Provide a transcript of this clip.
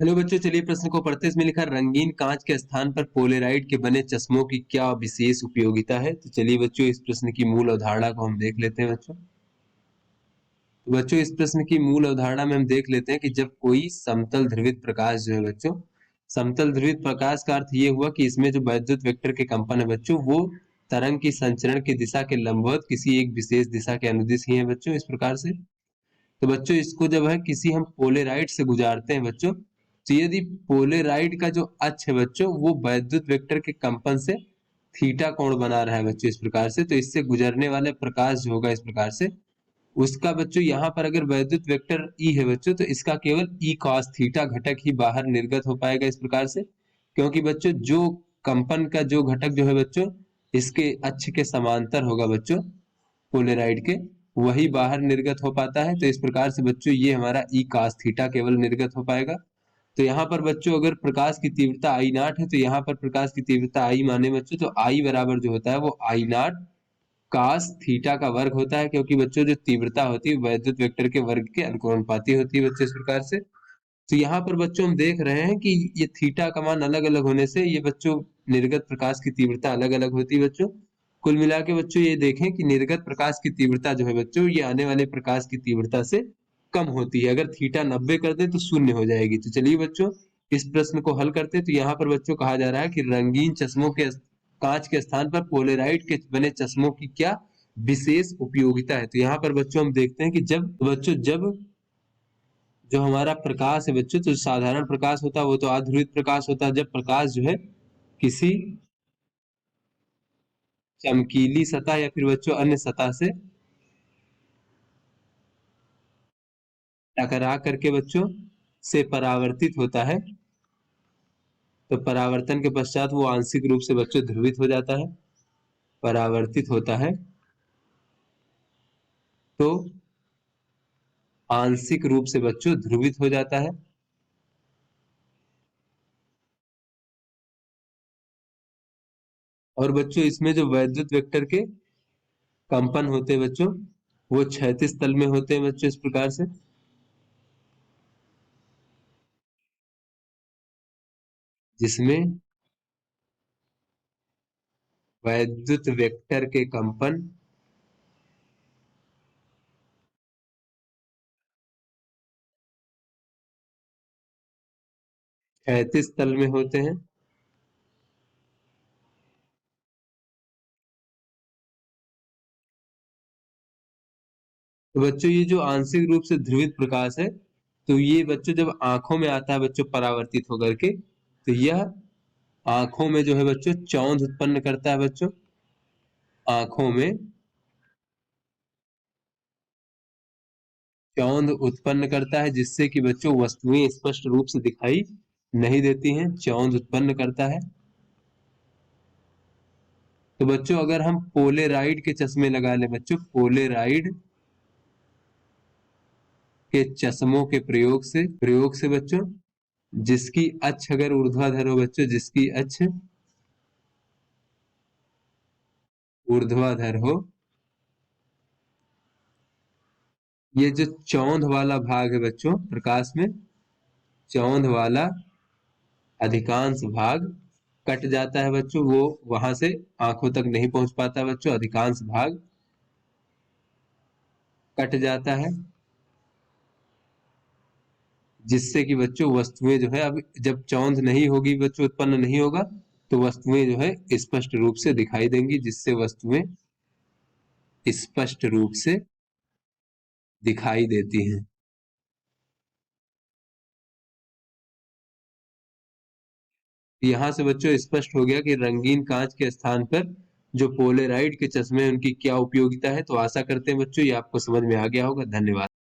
Hello बच्चों, चलिए प्रश्न को पढ़ते हैं। इसमें लिखा रंगीन कांच के स्थान पर पोलेराइड के बने चश्मों की क्या विशेष उपयोगिता है। तो चलिए बच्चों, इस प्रश्न की मूल अवधारणा को हम देख लेते हैं बच्चों। तो बच्चों, इस प्रश्न की मूल अवधारणा में हम देख लेते हैं कि जब कोई समतल ध्रुवित प्रकाश जो है बच्चों, समतल ध्रुवित प्रकाश का अर्थ ये हुआ कि इसमें जो वैद्युत वेक्टर के कंपन है बच्चों, वो तरंग की संचरण की दिशा के लंबवत किसी एक विशेष दिशा के अनुदिश ही है बच्चों, इस प्रकार से। तो बच्चों, इसको जब है किसी हम पोलेराइड से गुजारते हैं बच्चों, तो यदि पोलेराइड का जो अक्ष है बच्चों, वो वैद्युत वेक्टर के कंपन से थीटा कोण बना रहा है बच्चों, इस प्रकार से, तो इससे गुजरने वाले प्रकाश जो होगा इस प्रकार से, उसका बच्चों यहाँ पर अगर वैद्युत वेक्टर ई है बच्चों, तो इसका केवल ई कॉस थीटा घटक ही बाहर निर्गत हो पाएगा इस प्रकार से। क्योंकि बच्चों जो कंपन का जो घटक जो है बच्चों, इसके अक्ष के समांतर होगा बच्चों, पोलेराइड के, वही बाहर निर्गत हो पाता है। तो इस प्रकार से बच्चों ये हमारा ई कॉस थीटा केवल निर्गत हो पाएगा। तो यहाँ पर बच्चों अगर प्रकाश की तीव्रता आई नॉट है, तो यहाँ पर प्रकाश की तीव्रता आई माने बच्चों, तो आई बराबर जो होता है वो आई नॉट कास थीटा का वर्ग होता है। क्योंकि बच्चों जो तीव्रता होती है वैद्युत वेक्टर के वर्ग के अनुपाती होती है बच्चों, इस प्रकार से। तो यहाँ पर बच्चों हम देख रहे हैं कि ये थीटा का मान अलग अलग होने से ये बच्चों निर्गत प्रकाश की तीव्रता अलग अलग होती है बच्चों। कुल मिला के बच्चों ये देखें कि निर्गत प्रकाश की तीव्रता जो है बच्चों, ये आने वाले प्रकाश की तीव्रता से कम होती है। अगर थीटा 90 कर दे तो शून्य हो जाएगी। तो चलिए बच्चों, इस प्रश्न को हल करते हैं। तो यहाँ पर बच्चों कहा जा रहा है कि रंगीन चश्मों के कांच के स्थान पर पोलेराइड के बने चश्मों की क्या विशेष उपयोगिता है। तो यहाँ पर बच्चों हम देखते हैं कि जब जो हमारा प्रकाश है बच्चों, तो साधारण प्रकाश होता है वो तो अध्रुवित प्रकाश होता है। जब प्रकाश जो है किसी चमकीली सतह या फिर बच्चों अन्य सतह से टकरा करके बच्चों से परावर्तित होता है, तो परावर्तन के पश्चात वो आंशिक रूप से बच्चों ध्रुवित हो जाता है, परावर्तित होता है, तो आंशिक रूप से बच्चों ध्रुवित हो जाता है। और बच्चों इसमें जो वैद्युत वेक्टर के कंपन होते हैं बच्चों, वो क्षैतिज तल में होते हैं बच्चों, इस प्रकार से, जिसमें वैद्युत वेक्टर के कंपन क्षैतिज तल में होते हैं। तो बच्चों ये जो आंशिक रूप से ध्रुवित प्रकाश है, तो ये बच्चों जब आंखों में आता है बच्चों परावर्तित होकर के, तो यह आंखों में जो है बच्चों चौंध उत्पन्न करता है बच्चों, आंखों में चौंध उत्पन्न करता है, जिससे कि बच्चों वस्तुएं स्पष्ट रूप से दिखाई नहीं देती हैं, चौंध उत्पन्न करता है। तो बच्चों अगर हम पोलेराइड के चश्मे लगा ले बच्चों, पोलेराइड के चश्मों के प्रयोग से बच्चों, जिसकी अक्ष अगर ऊर्ध्वाधर हो बच्चों, जिसकी अक्ष ऊर्ध्वाधर हो, ये जो चौंध वाला भाग है बच्चों प्रकाश में, चौंध वाला अधिकांश भाग कट जाता है बच्चों, वो वहां से आंखों तक नहीं पहुंच पाता बच्चों, अधिकांश भाग कट जाता है, जिससे कि बच्चों वस्तुएं जो है, अब जब चौंध नहीं होगी बच्चों, उत्पन्न नहीं होगा, तो वस्तुएं जो है स्पष्ट रूप से दिखाई देंगी, जिससे वस्तुएं स्पष्ट रूप से दिखाई देती हैं। यहाँ से बच्चों स्पष्ट हो गया कि रंगीन कांच के स्थान पर जो पोलेराइड के चश्मे हैं उनकी क्या उपयोगिता है। तो आशा करते हैं बच्चों ये आपको समझ में आ गया होगा। धन्यवाद।